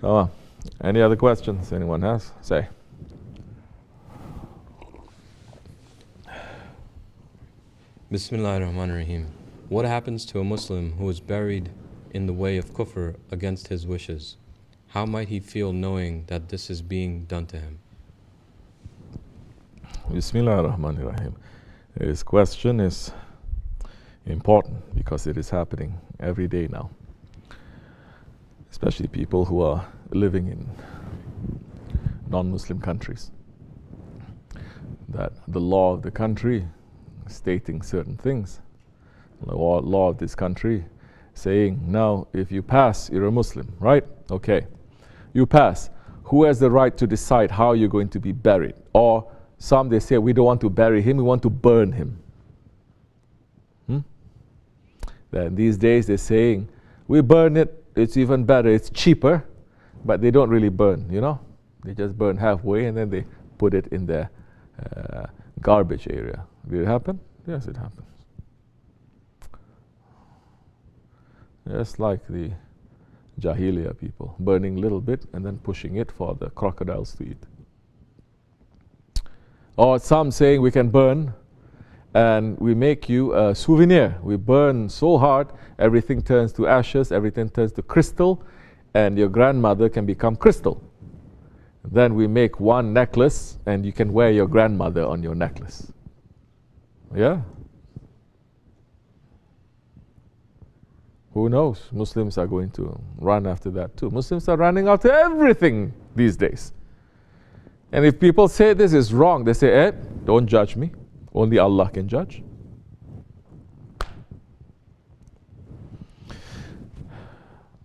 Oh, any other questions anyone has? Say. Bismillahirrahmanirrahim. What happens to a Muslim who is buried in the way of kufr against his wishes? How might he feel knowing that this is being done to him? Bismillahirrahmanirrahim. This question is important because it is happening every day now. Especially people who are living in non-Muslim countries. That the law of the country stating certain things. The law of this country saying, now if you pass, you're a Muslim, right? Okay. You pass. Who has the right to decide how you're going to be buried? Or some, they say, we don't want to bury him, we want to burn him. Then these days they're saying, we burn it, it's even better, it's cheaper, but they don't really burn, you know? They just burn halfway and then they put it in their garbage area. Did it happen? Yes, it happens. Just like the Jahiliya people, burning a little bit and then pushing it for the crocodiles to eat. Or some saying we can burn and we make you a souvenir. We burn so hard, everything turns to ashes, everything turns to crystal, and your grandmother can become crystal. Then we make one necklace and you can wear your grandmother on your necklace. Yeah? Who knows? Muslims are going to run after that too. Muslims are running after everything these days. And if people say this is wrong, they say, don't judge me. Only Allah can judge.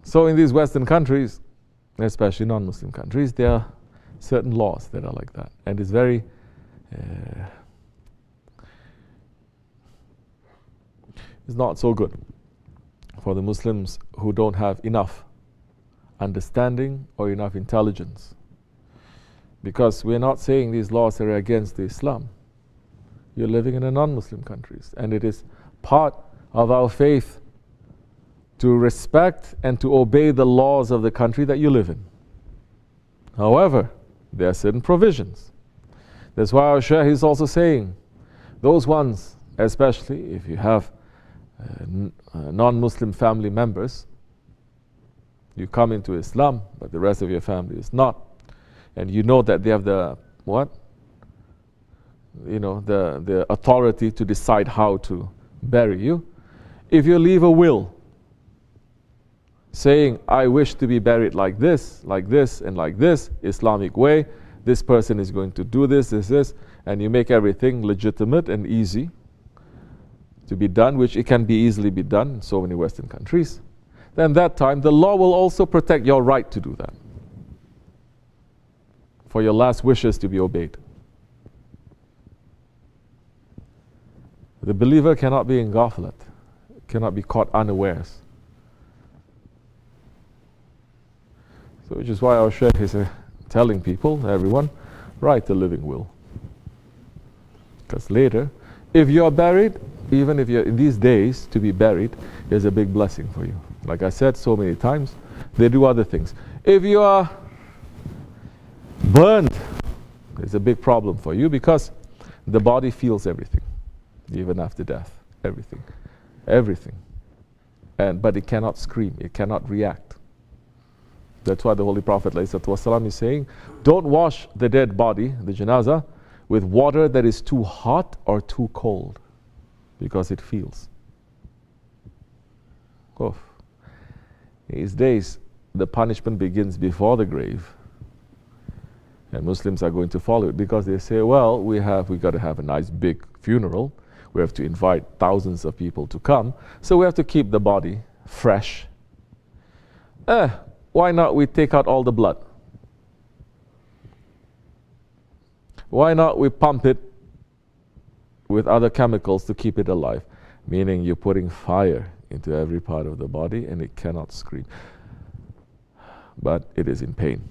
So in these Western countries, especially non-Muslim countries, there are certain laws that are like that. And it's very it's not so good for the Muslims who don't have enough understanding or enough intelligence. Because we're not saying these laws are against Islam. You're living in a non-Muslim countries, and it is part of our faith to respect and to obey the laws of the country that you live in. However, there are certain provisions. That's why our Shaykh is also saying, those ones, especially if you have non-Muslim family members, you come into Islam, but the rest of your family is not, and you know that they have the the authority to decide how to bury you. If you leave a will saying, I wish to be buried like this, and like this, Islamic way, this person is going to do this, and you make everything legitimate and easy to be done, which it can be easily be done in so many Western countries, then that time the law will also protect your right to do that, for your last wishes to be obeyed. The believer cannot be in ghaflat, cannot be caught unawares. So which is why our Shaykh is telling people, everyone, write a living will. Because later, if you are buried, even if you're in these days to be buried, is a big blessing for you. Like I said so many times, they do other things. If you are burned, it's a big problem for you because the body feels everything, even after death, everything. But it cannot scream, it cannot react. That's why the Holy Prophet ﷺ is saying, don't wash the dead body, the janazah, with water that is too hot or too cold, because it feels. These days, the punishment begins before the grave, and Muslims are going to follow it because they say, well, we got to have a nice big funeral. We have to invite thousands of people to come, so we have to keep the body fresh. Why not we take out all the blood? Why not we pump it with other chemicals to keep it alive? Meaning you're putting fire into every part of the body and it cannot scream. But it is in pain.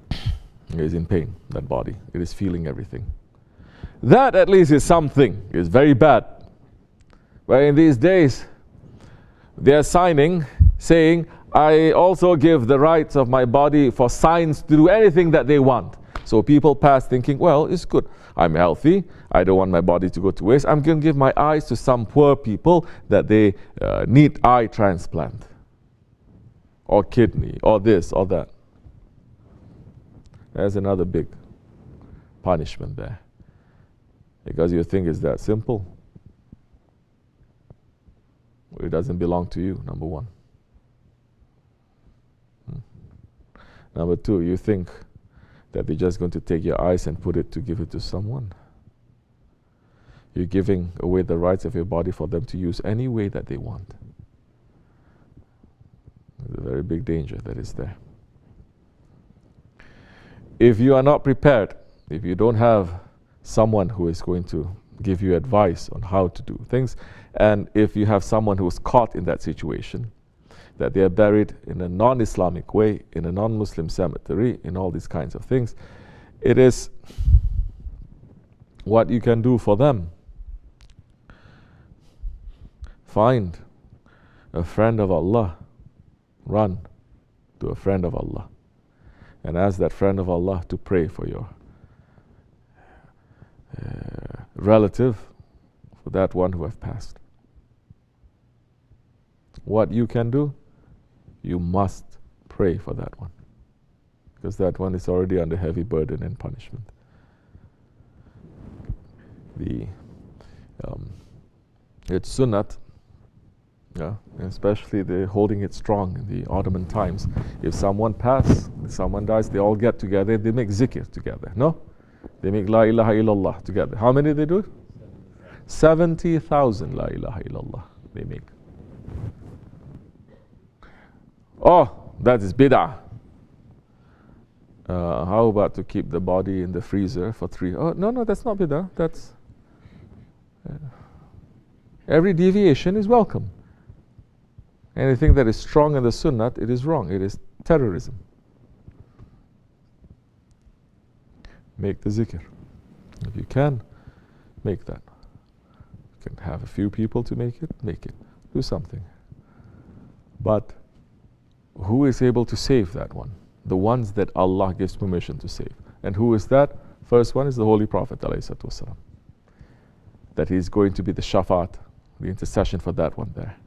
It is in pain, that body. It is feeling everything. That at least is something. It's very bad. But in these days, they are signing, saying, I also give the rights of my body for science to do anything that they want. So people pass thinking, well, it's good. I'm healthy. I don't want my body to go to waste. I'm going to give my eyes to some poor people that they need eye transplant, or kidney, or this, or that. There's another big punishment there. Because you think it's that simple. It doesn't belong to you, number one. Number two, you think that they're just going to take your eyes and put it to give it to someone. You're giving away the rights of your body for them to use any way that they want. There's a very big danger that is there. If you are not prepared, if you don't have someone who is going to give you advice on how to do things, and if you have someone who is caught in that situation, that they are buried in a non-Islamic way, in a non-Muslim cemetery, in all these kinds of things, it is what you can do for them. Find a friend of Allah, run to a friend of Allah, and ask that friend of Allah to pray for your relative, for that one who have passed. What you can do, you must pray for that one, because that one is already under heavy burden and punishment. It's sunnat, especially they're holding it strong in the Ottoman times. If someone dies, they all get together, they make zikr together, no? They make la ilaha illallah together. How many they do? 70,000 la ilaha illallah they make. Oh, that is bid'ah. How about to keep the body in the freezer for 3? Oh, no, that's not bid'ah. That's every deviation is welcome. Anything that is strong in the sunnat, it is wrong. It is terrorism. Make the zikr. If you can, make that. You can have a few people to make it. Do something. But who is able to save that one? The ones that Allah gives permission to save. And who is that? First one is the Holy Prophet ﷺ. That he is going to be the shafaat, the intercession for that one there.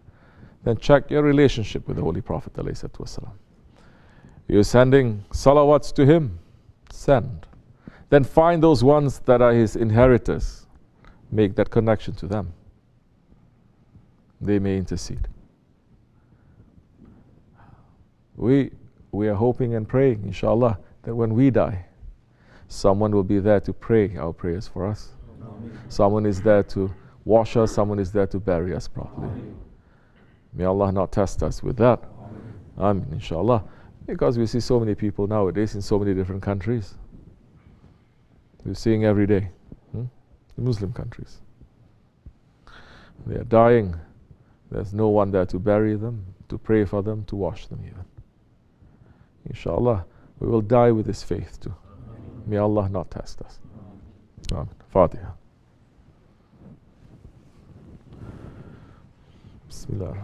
Then check your relationship with the Holy Prophet ﷺ. You're sending salawats to him? Send. Then find those ones that are his inheritors. Make that connection to them. They may intercede. We are hoping and praying, inshallah, that when we die, someone will be there to pray our prayers for us. Someone is there to wash us, someone is there to bury us properly. May Allah not test us with that. Amen, inshallah. Because we see so many people nowadays in so many different countries. We're seeing every day, the Muslim countries. They are dying. There's no one there to bury them, to pray for them, to wash them even. Inshallah, we will die with this faith too. May Allah not test us. Amen. Fatiha. Bismillah.